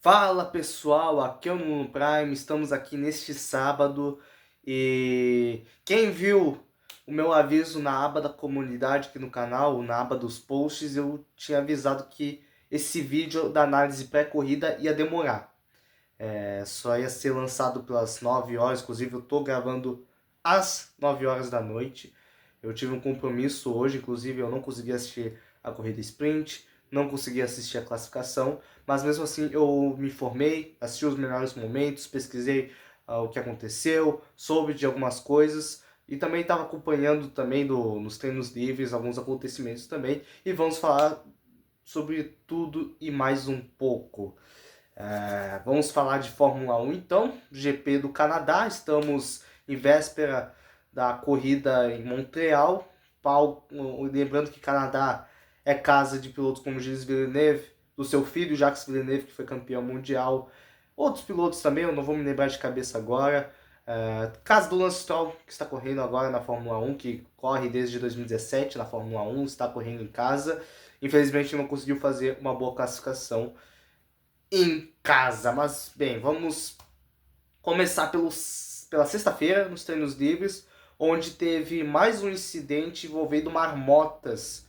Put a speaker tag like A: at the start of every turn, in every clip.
A: Fala pessoal, aqui é o Nuno Prime, estamos aqui neste sábado e quem viu o meu aviso na aba da comunidade aqui no canal, na aba dos posts, eu tinha avisado que esse vídeo da análise pré-corrida ia demorar. Só ia ser lançado pelas 9 horas, inclusive eu tô gravando às 9 horas da noite. Eu tive um compromisso hoje, inclusive eu não consegui assistir a corrida sprint, não consegui assistir a classificação, mas mesmo assim eu me informei, assisti os melhores momentos, pesquisei o que aconteceu, soube de algumas coisas e também estava acompanhando também nos treinos livres alguns acontecimentos também e vamos falar sobre tudo e mais um pouco. Vamos falar de Fórmula 1 então, GP do Canadá, estamos em véspera da corrida em Montreal. Lembrando que Canadá é casa de pilotos como Gilles Villeneuve, do seu filho Jacques Villeneuve, que foi campeão mundial. Outros pilotos também, eu não vou me lembrar de cabeça agora. Caso do Lance Stroll, que está correndo agora na Fórmula 1, que corre desde 2017 na Fórmula 1, está correndo em casa. Infelizmente não conseguiu fazer uma boa classificação em casa. Mas, bem, vamos começar pela sexta-feira, nos treinos livres, onde teve mais um incidente envolvendo marmotas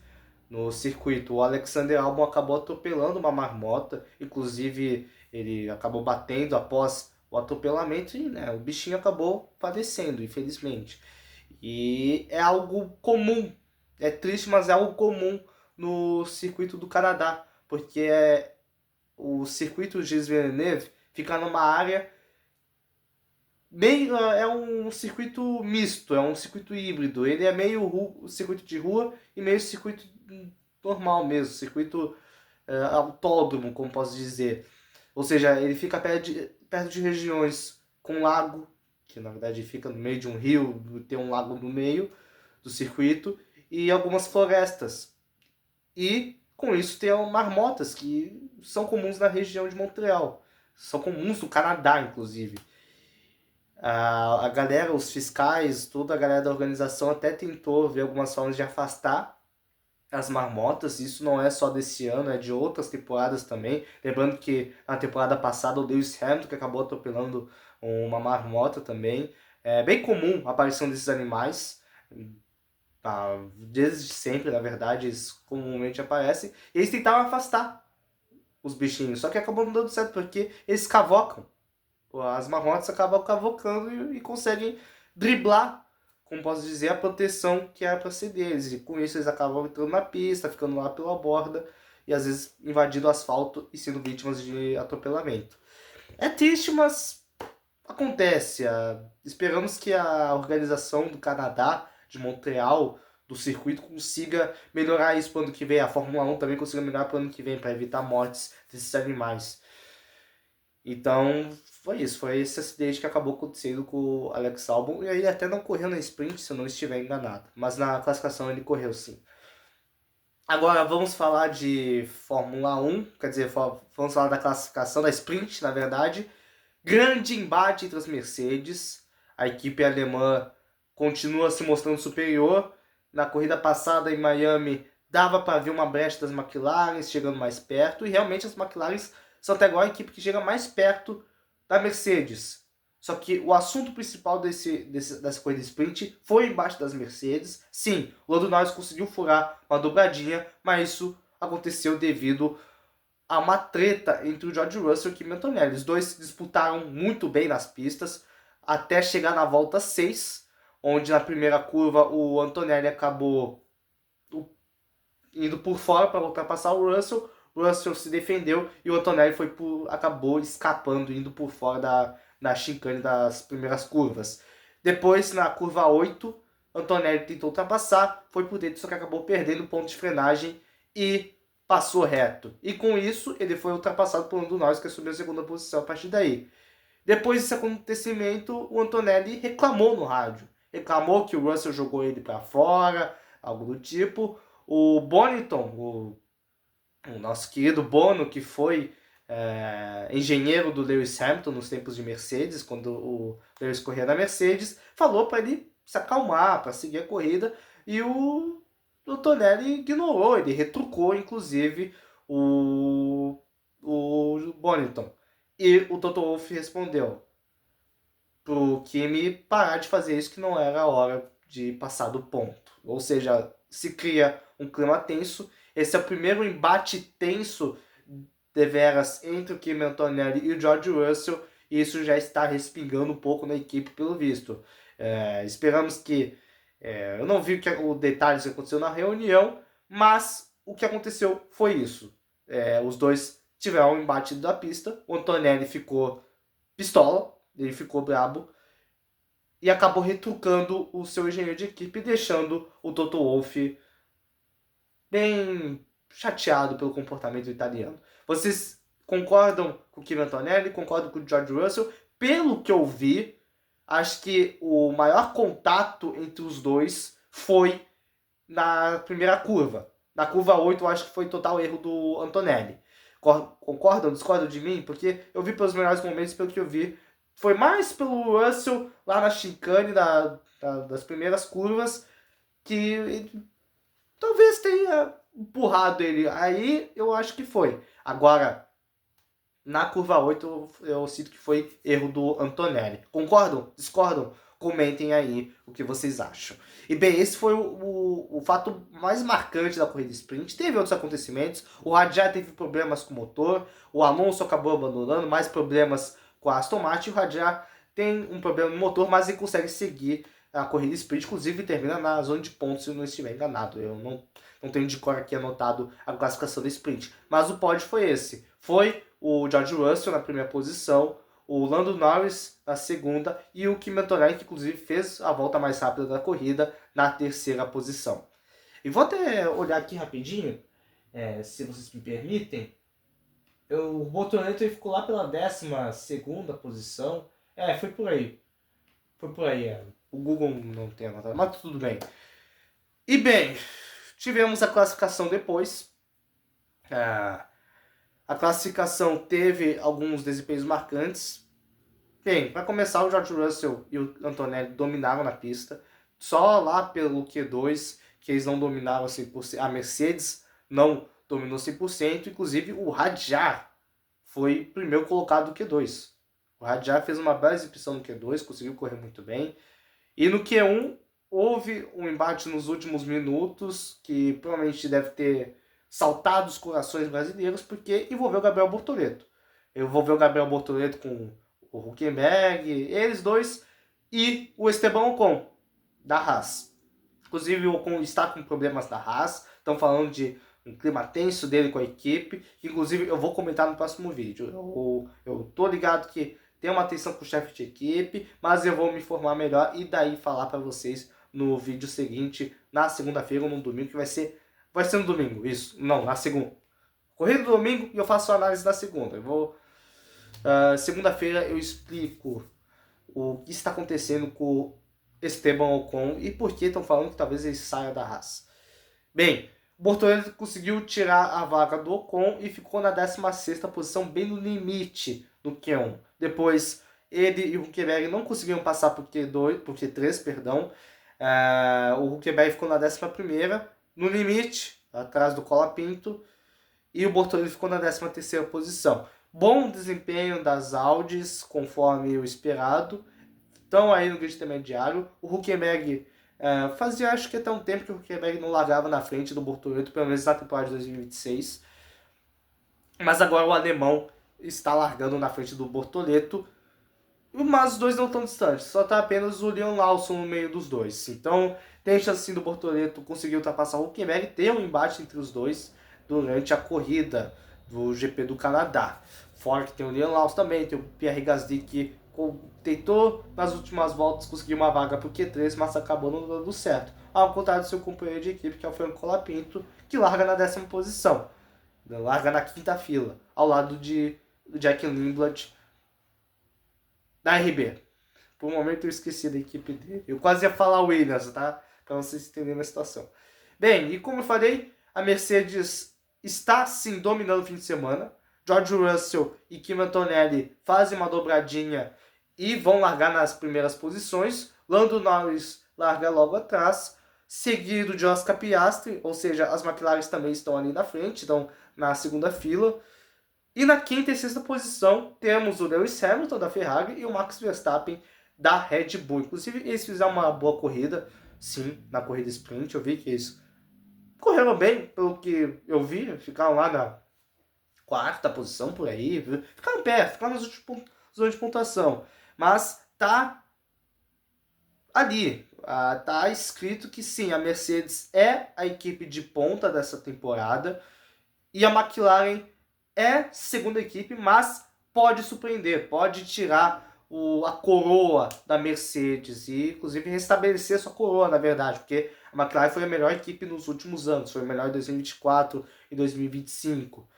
A: no circuito. O Alexander Albon acabou atropelando uma marmota, inclusive ele acabou batendo após o atropelamento e né, o bichinho acabou falecendo, infelizmente. E é algo comum, é triste, mas é algo comum no circuito do Canadá, porque o circuito Gilles Villeneuve fica numa área meio, é um circuito misto, é um circuito híbrido. Ele é meio circuito de rua e meio circuito normal mesmo, circuito autódromo, como posso dizer. Ou seja, ele fica perto de regiões com lago, que na verdade fica no meio de um rio, tem um lago no meio do circuito, e algumas florestas. E com isso tem marmotas que são comuns na região de Montreal. São comuns no Canadá, inclusive. A galera, os fiscais, toda a galera da organização até tentou ver algumas formas de afastar as marmotas. Isso não é só desse ano, é de outras temporadas também. Lembrando que na temporada passada o Lewis Hamilton que acabou atropelando uma marmota também. É bem comum a aparição desses animais. Desde sempre, na verdade, eles comumente aparecem. E eles tentavam afastar os bichinhos, só que acabou não dando certo porque eles cavocam. As marmotas acabam cavocando e conseguem driblar, como posso dizer, a proteção que era para ser deles. E com isso eles acabam entrando na pista, ficando lá pela borda e às vezes invadindo o asfalto e sendo vítimas de atropelamento. É triste, mas acontece. Esperamos que a organização do Canadá, de Montreal, do circuito, consiga melhorar isso para o ano que vem. A Fórmula 1 também consiga melhorar para o ano que vem, para evitar mortes desses animais. Então, foi isso. Foi esse acidente que acabou acontecendo com o Alex Albon. E ele até não correu na sprint, se eu não estiver enganado. Mas na classificação ele correu sim. Agora vamos falar de Fórmula 1. Quer dizer, vamos falar da classificação, da sprint, na verdade. Grande embate entre as Mercedes. A equipe alemã continua se mostrando superior. Na corrida passada em Miami, dava para ver uma brecha das McLaren chegando mais perto. E realmente as McLaren são até agora a equipe que chega mais perto da Mercedes. Só que o assunto principal dessa corrida sprint foi embaixo das Mercedes. Sim, o Lando Norris conseguiu furar uma dobradinha, mas isso aconteceu devido a uma treta entre o George Russell e o Kimi Antonelli. Os dois se disputaram muito bem nas pistas até chegar na volta 6, onde na primeira curva o Antonelli acabou indo por fora para ultrapassar o Russell. O Russell se defendeu e o Antonelli acabou escapando, indo por fora da chicane das primeiras curvas. Depois, na curva 8, Antonelli tentou ultrapassar, foi por dentro, só que acabou perdendo o ponto de frenagem e passou reto. E com isso, ele foi ultrapassado por Lando Norris, que assumiu a segunda posição a partir daí. Depois desse acontecimento, o Antonelli reclamou no rádio. Reclamou que o Russell jogou ele para fora, algo do tipo. O Bonington, o nosso querido Bono, que foi engenheiro do Lewis Hamilton nos tempos de Mercedes, quando o Lewis corria na Mercedes, falou para ele se acalmar, para seguir a corrida, e o Antonelli ignorou, ele retrucou, inclusive, o Bonington. E o Toto Wolff respondeu pro Kimi parar de fazer isso, que não era a hora de passar do ponto. Ou seja, se cria um clima tenso. Esse é o primeiro embate tenso deveras entre o Kimi Antonelli e o George Russell, e isso já está respingando um pouco na equipe, pelo visto. Esperamos que... eu não vi o detalhes que aconteceu na reunião, mas o que aconteceu foi isso. Os dois tiveram um embate da pista, o Antonelli ficou pistola, ele ficou brabo, e acabou retrucando o seu engenheiro de equipe, deixando o Toto Wolff bem chateado pelo comportamento do italiano. Vocês concordam com o Kimi Antonelli? Concordam com o George Russell? Pelo que eu vi, acho que o maior contato entre os dois foi na primeira curva. Na curva 8, eu acho que foi total erro do Antonelli. Concordam? Discordam de mim? Porque eu vi pelos melhores momentos, pelo que eu vi, foi mais pelo Russell lá na chicane das primeiras curvas, que talvez tenha empurrado ele. Aí eu acho que foi. Agora, na curva 8, eu sinto que foi erro do Antonelli. Concordam? Discordam? Comentem aí o que vocês acham. E bem, esse foi o fato mais marcante da corrida sprint. Teve outros acontecimentos. O Hadjar teve problemas com o motor. O Alonso acabou abandonando. Mais problemas com a Aston Martin. O Hadjar tem um problema no motor, mas ele consegue seguir a corrida sprint. Inclusive termina na zona de pontos, se eu não estiver enganado. Eu não tenho de cor aqui anotado a classificação da sprint. Mas o pódio foi esse. Foi o George Russell na primeira posição, o Lando Norris na segunda e o Kimi Antonelli, que inclusive fez a volta mais rápida da corrida, na terceira posição. E vou até olhar aqui rapidinho, se vocês me permitem. O Bortoleto ficou lá pela 12ª posição. Foi por aí. O Google não tem anotado, mas tudo bem. E bem, tivemos a classificação depois. A classificação teve alguns desempenhos marcantes. Bem, para começar, o George Russell e o Antonelli dominaram na pista. Só lá pelo Q2 que eles não dominaram 100%. A Mercedes não dominou 100%. Inclusive, o Hadjar foi primeiro colocado do Q2. O Hadjar fez uma bela exibição no Q2, conseguiu correr muito bem. E no Q1, houve um embate nos últimos minutos, que provavelmente deve ter saltado os corações brasileiros, porque envolveu o Gabriel Bortoleto. Envolveu o Gabriel Bortoleto com o Hülkenberg, eles dois, e o Esteban Ocon, da Haas. Inclusive o Ocon está com problemas da Haas, estão falando de um clima tenso dele com a equipe, que inclusive eu vou comentar no próximo vídeo. Eu tô ligado que tem uma tensão com o chefe de equipe, mas eu vou me informar melhor e daí falar para vocês no vídeo seguinte, na segunda-feira ou no domingo, que vai ser no domingo, isso. Não, na segunda. Corrida do domingo e eu faço a análise na segunda. Segunda-feira eu explico o que está acontecendo com Esteban Ocon e por que estão falando que talvez ele saia da Haas. Bem, o Bortoleto conseguiu tirar a vaga do Ocon e ficou na 16ª posição, bem no limite do Q1. Depois, ele e o Hülkenberg não conseguiram passar por Q3, perdão. O Hülkenberg ficou na 11ª, no limite, atrás do Colapinto, e o Bortoleto ficou na 13ª posição. Bom desempenho das Audis, conforme o esperado. Estão aí no grid intermediário. O Hülkenberg fazia, acho que até um tempo que o Hülkenberg não largava na frente do Bortoleto, pelo menos na temporada de 2026. Mas agora o alemão está largando na frente do Bortoleto. Mas os dois não estão distantes, só está apenas o Liam Lawson no meio dos dois. Então tem chance sim do Bortoleto conseguir ultrapassar o Hülkenberg, ter um embate entre os dois durante a corrida do GP do Canadá. Fora que tem o Liam Lawson também, tem o Pierre Gasly que tentou nas últimas voltas conseguir uma vaga para o Q3, mas acabou não dando certo. Ao contrário do seu companheiro de equipe, que é o Franco Colapinto, que larga na 10ª posição. Larga na 5ª fila, ao lado de Jack Lindblad, da RB. Por um momento eu esqueci da equipe dele. Eu quase ia falar Williams, tá? Pra vocês entenderem a situação. Bem, e como eu falei, a Mercedes está sim dominando o fim de semana. George Russell e Kimi Antonelli fazem uma dobradinha e vão largar nas primeiras posições. Lando Norris larga logo atrás, seguido de Oscar Piastri, ou seja, as McLaren também estão ali na frente, estão na segunda fila. E na quinta e sexta posição temos o Lewis Hamilton da Ferrari e o Max Verstappen da Red Bull. Inclusive eles fizeram uma boa corrida, sim, na corrida sprint. Eu vi que eles correram bem, pelo que eu vi, ficaram lá na quarta posição por aí, ficaram perto, ficaram nas últimas zonas de pontuação. Mas tá ali, tá escrito que sim, a Mercedes é a equipe de ponta dessa temporada e a McLaren é segunda equipe, mas pode surpreender, pode tirar a coroa da Mercedes e inclusive restabelecer sua coroa, na verdade, porque a McLaren foi a melhor equipe nos últimos anos, foi a melhor em 2024 e 2025.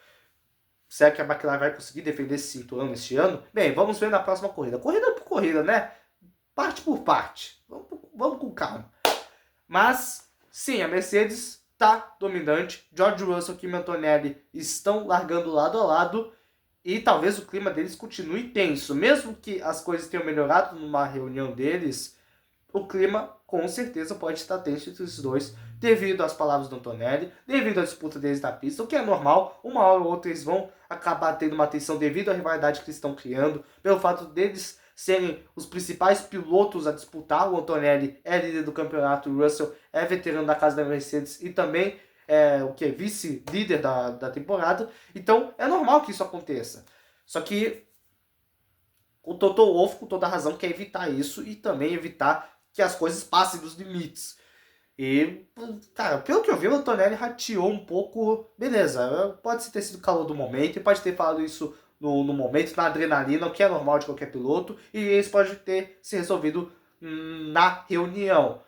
A: Será que a McLaren vai conseguir defender esse cinturão neste ano? Bem, vamos ver na próxima corrida. Corrida por corrida, né? Parte por parte. Vamos com calma. Mas, sim, a Mercedes está dominante. George Russell e Kimi Antonelli estão largando lado a lado. E talvez o clima deles continue tenso. Mesmo que as coisas tenham melhorado numa reunião deles, o clima com certeza pode estar tenso entre os dois, devido às palavras do Antonelli, devido à disputa deles na pista, o que é normal. Uma hora ou outra eles vão acabar tendo uma tensão devido à rivalidade que eles estão criando, pelo fato deles serem os principais pilotos a disputar. O Antonelli é líder do campeonato, o Russell é veterano da casa da Mercedes e também é vice-líder da temporada. Então é normal que isso aconteça. Só que o Toto Wolff, com toda razão, quer evitar isso e também evitar que as coisas passem dos limites. E, cara, pelo que eu vi, o Antonelli rateou um pouco. Beleza, pode ter sido calor do momento, e pode ter falado isso no momento, na adrenalina, o que é normal de qualquer piloto, e isso pode ter se resolvido na reunião.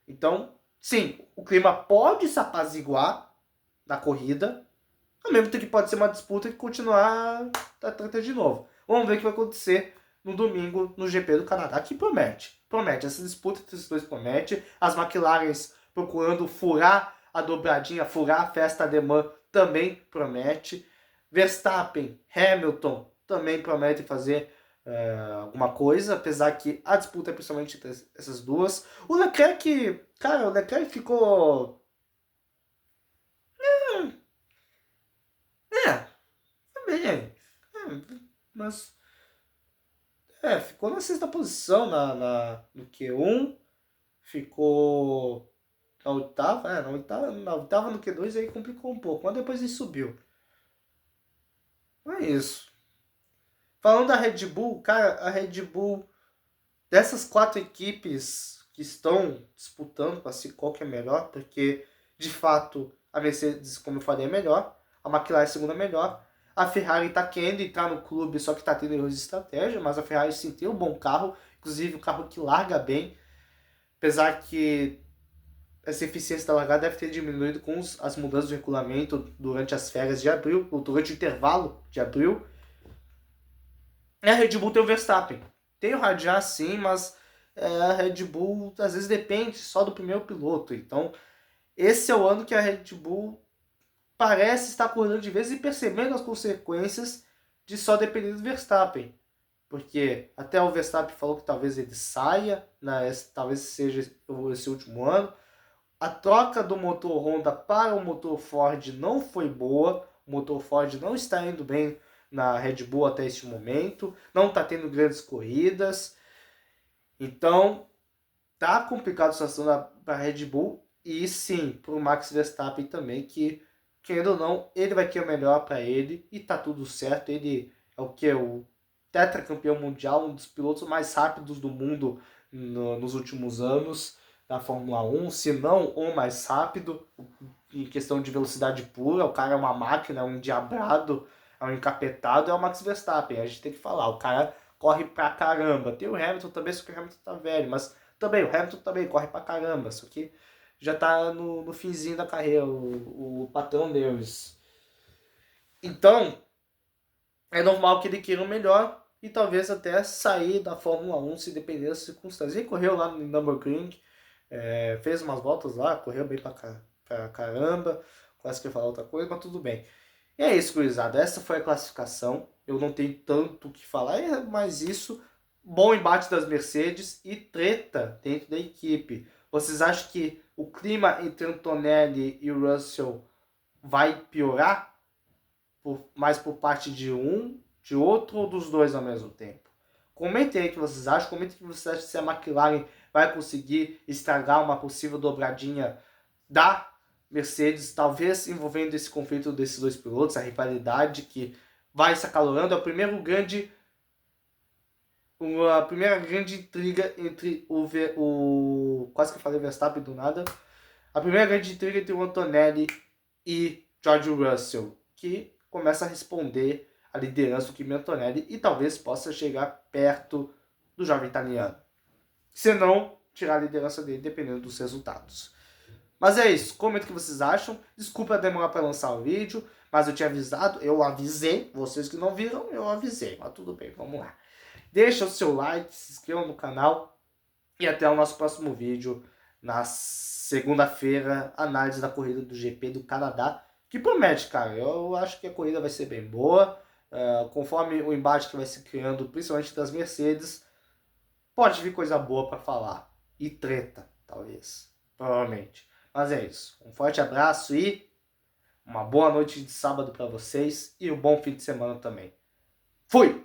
A: Então, sim, o clima pode se apaziguar na corrida, ao mesmo tempo que pode ser uma disputa e continuar a treta de novo. Vamos ver o que vai acontecer no domingo no GP do Canadá, que promete. Promete. Essa disputa entre os dois promete. As McLarens procurando furar a dobradinha, furar a festa alemã também promete. Verstappen, Hamilton também prometem fazer alguma coisa, apesar que a disputa é principalmente entre essas duas. O Leclerc, cara, o Leclerc ficou... também. Mas ficou na sexta posição no Q1, ficou na oitava, na oitava no Q2 aí complicou um pouco, mas depois ele subiu. É isso. Falando da Red Bull, cara, a Red Bull, dessas quatro equipes que estão disputando para si qual que é melhor, porque de fato a Mercedes, como eu falei, é melhor, a McLaren é a segunda melhor, a Ferrari está querendo entrar no clube, só que está tendo erros de estratégia, mas a Ferrari sim tem um bom carro, inclusive um carro que larga bem, apesar que essa eficiência da largada deve ter diminuído com as mudanças do regulamento durante as férias de abril, ou durante o intervalo de abril. E a Red Bull tem o Verstappen. Tem o Radiar sim, mas a Red Bull às vezes depende só do primeiro piloto. Então, esse é o ano que a Red Bull parece estar acordando de vez e percebendo as consequências de só depender do Verstappen. Porque até o Verstappen falou que talvez ele saia, talvez seja esse último ano. A troca do motor Honda para o motor Ford não foi boa. O motor Ford não está indo bem na Red Bull até este momento. Não está tendo grandes corridas. Então, tá complicado a situação para a Red Bull. E sim, para o Max Verstappen também, que, querendo ou não, ele vai querer o melhor para ele. E tá tudo certo. Ele é o tetracampeão mundial, um dos pilotos mais rápidos do mundo nos últimos anos da Fórmula 1, se não o mais rápido, em questão de velocidade pura. O cara é uma máquina, é um endiabrado, é um encapetado, é o Max Verstappen. A gente tem que falar, o cara corre pra caramba. Tem o Hamilton também, só que o Hamilton tá velho, mas também, o Hamilton também corre pra caramba, só que já tá no finzinho da carreira, o patrão deles. Então, é normal que ele queira o melhor e talvez até sair da Fórmula 1 se depender das circunstâncias. Ele correu lá no Nürburgring, fez umas voltas lá, correu bem pra caramba, quase que eu ia falar outra coisa, mas tudo bem. E é isso, gurizada. Essa foi a classificação. Eu não tenho tanto o que falar, mas isso, bom embate das Mercedes e treta dentro da equipe. Vocês acham que o clima entre Antonelli e Russell vai piorar? mais por parte de um, de outro ou dos dois ao mesmo tempo? Comentem aí o que vocês acham. Comentem o que vocês acham se a McLaren vai conseguir estragar uma possível dobradinha da Mercedes, talvez envolvendo esse conflito desses dois pilotos, a rivalidade que vai se acalorando. É a primeira grande intriga entre quase que eu falei Verstappen do nada. A primeira grande intriga entre o Antonelli e George Russell, que começa a responder a liderança do Kimi Antonelli e talvez possa chegar perto do jovem italiano. Se não, tirar a liderança dele dependendo dos resultados. Mas é isso, comenta o que vocês acham. Desculpa a demora para lançar o vídeo, mas eu tinha avisado, eu avisei. Vocês que não viram, eu avisei. Mas tudo bem, vamos lá. Deixa o seu like, se inscreva no canal e até o nosso próximo vídeo na segunda-feira, análise da corrida do GP do Canadá, que promete, cara. Eu acho que a corrida vai ser bem boa, conforme o embate que vai se criando, principalmente das Mercedes, pode vir coisa boa para falar. E treta, talvez, provavelmente. Mas é isso. Um forte abraço e uma boa noite de sábado para vocês e um bom fim de semana também. Fui!